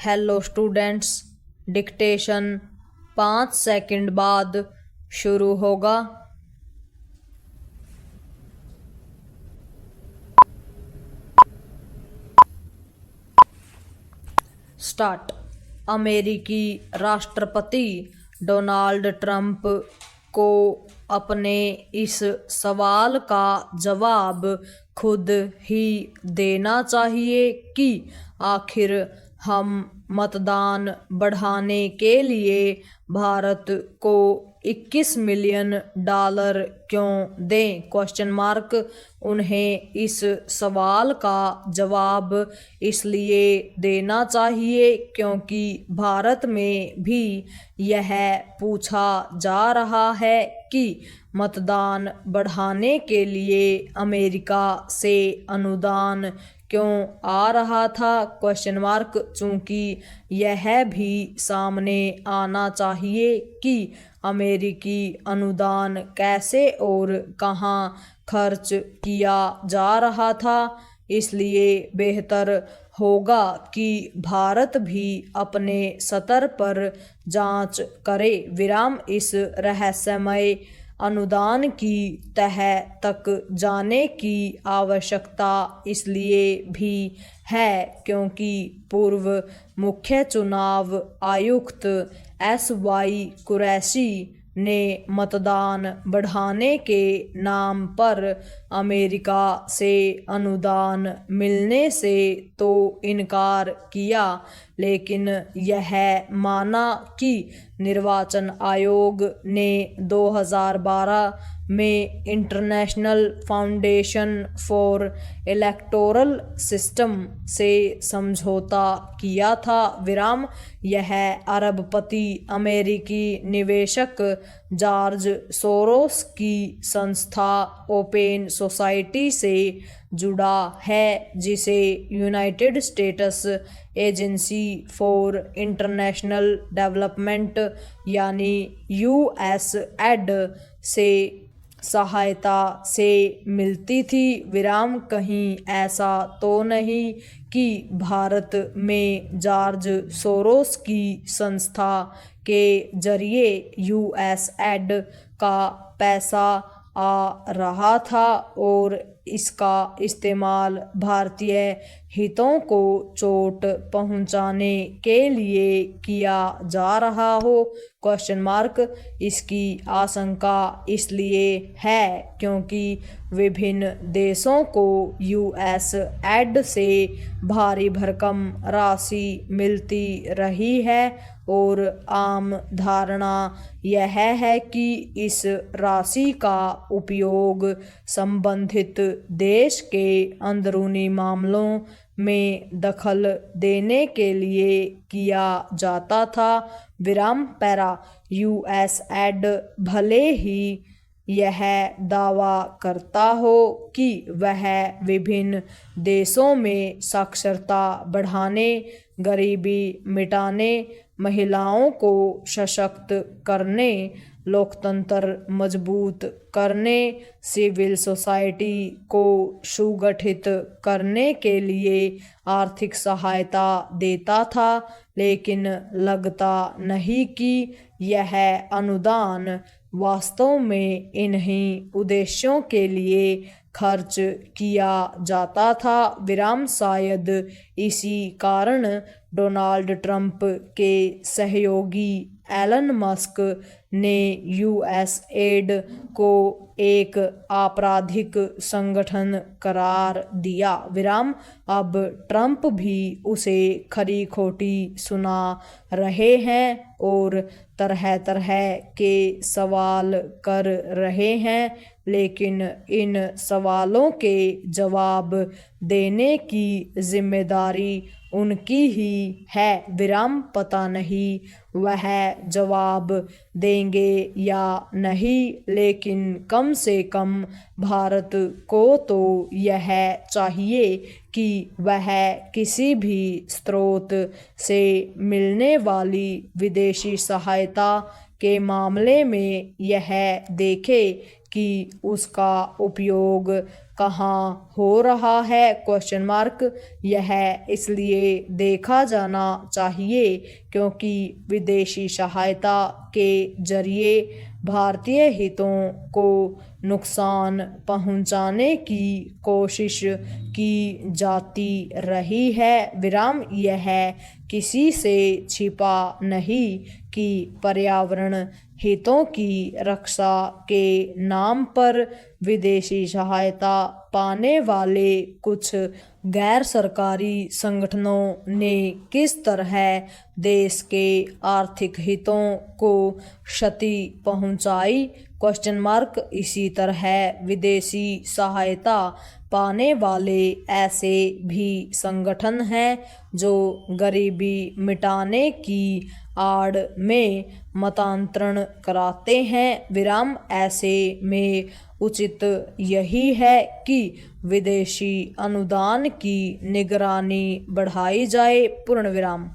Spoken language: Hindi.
हेलो स्टूडेंट्स, डिक्टेशन 5 सेकंड बाद शुरू होगा। स्टार्ट। अमेरिकी राष्ट्रपति डोनाल्ड ट्रंप को अपने इस सवाल का जवाब खुद ही देना चाहिए कि आखिर हम मतदान बढ़ाने के लिए भारत को $21 मिलियन क्यों दें? उन्हें इस सवाल का जवाब इसलिए देना चाहिए क्योंकि भारत में भी यह पूछा जा रहा है कि मतदान बढ़ाने के लिए अमेरिका से अनुदान क्यों आ रहा था? चूंकि यह भी सामने आना चाहिए कि अमेरिकी अनुदान कैसे और कहां खर्च किया जा रहा था, इसलिए बेहतर होगा कि भारत भी अपने स्तर पर जांच करे। इस रहस्यमय अनुदान की तह तक जाने की आवश्यकता इसलिए भी है क्योंकि पूर्व मुख्य चुनाव आयुक्त SY कुरैशी ने मतदान बढ़ाने के नाम पर अमेरिका से अनुदान मिलने से तो इनकार किया, लेकिन यह माना कि निर्वाचन आयोग ने 2012 में international foundation for electoral system से समझौता किया था। यह अरबपति अमेरिकी निवेशक जॉर्ज सोरोस की संस्था ओपन सोसाइटी से जुड़ा है, जिसे United states agency for international development यानी USAID से सहायता से मिलती थी। कहीं ऐसा तो नहीं कि भारत में जॉर्ज सोरोस की संस्था के जरिए USAID का पैसा आ रहा था और इसका इस्तेमाल भारतीय हितों को चोट पहुंचाने के लिए किया जा रहा हो? इसकी आशंका इसलिए है क्योंकि विभिन्न देशों को USAID से भारी भरकम राशि मिलती रही है और आम धारणा यह है कि इस राशि का उपयोग संबंधित देश के अंदरूनी मामलों में दखल देने के लिए किया जाता था। USAID भले ही यह दावा करता हो कि वह विभिन्न देशों में साक्षरता बढ़ाने, गरीबी मिटाने, महिलाओं को सशक्त करने, लोकतंत्र मजबूत करने, सिविल सोसाइटी को सुगठित करने के लिए आर्थिक सहायता देता था, लेकिन लगता नहीं कि यह अनुदान वास्तव में इन्हीं उद्देश्यों के लिए खर्च किया जाता था। शायद इसी कारण डोनाल्ड ट्रंप के सहयोगी एलन मस्क ने USAID को एक आपराधिक संगठन करार दिया। अब ट्रंप भी उसे खरी खोटी सुना रहे हैं और तरह तरह के सवाल कर रहे हैं, लेकिन इन सवालों के जवाब देने की जिम्मेदारी उनकी ही है। पता नहीं वह जवाब देंगे या नहीं, लेकिन कम से कम भारत को तो यह चाहिए कि वह किसी भी स्रोत से मिलने वाली विदेशी सहायता के मामले में यह देखे कि उसका उपयोग कहाँ हो रहा है क्वेश्चन मार्क। यह इसलिए देखा जाना चाहिए क्योंकि विदेशी सहायता के जरिए भारतीय हितों को नुकसान पहुंचाने की कोशिश की जाती रही है विराम। यह किसी से छिपा नहीं कि पर्यावरण हितों की रक्षा के नाम पर विदेशी सहायता पाने वाले कुछ गैर सरकारी संगठनों ने किस तरह देश के आर्थिक हितों को क्षति पहुंचाई क्वेश्चन मार्क। इसी तरह विदेशी सहायता पाने वाले ऐसे भी संगठन हैं जो गरीबी मिटाने की आड़ में मतांतरण कराते हैं विराम। ऐसे में उचित यही है कि विदेशी अनुदान की निगरानी बढ़ाई जाए पूर्ण विराम।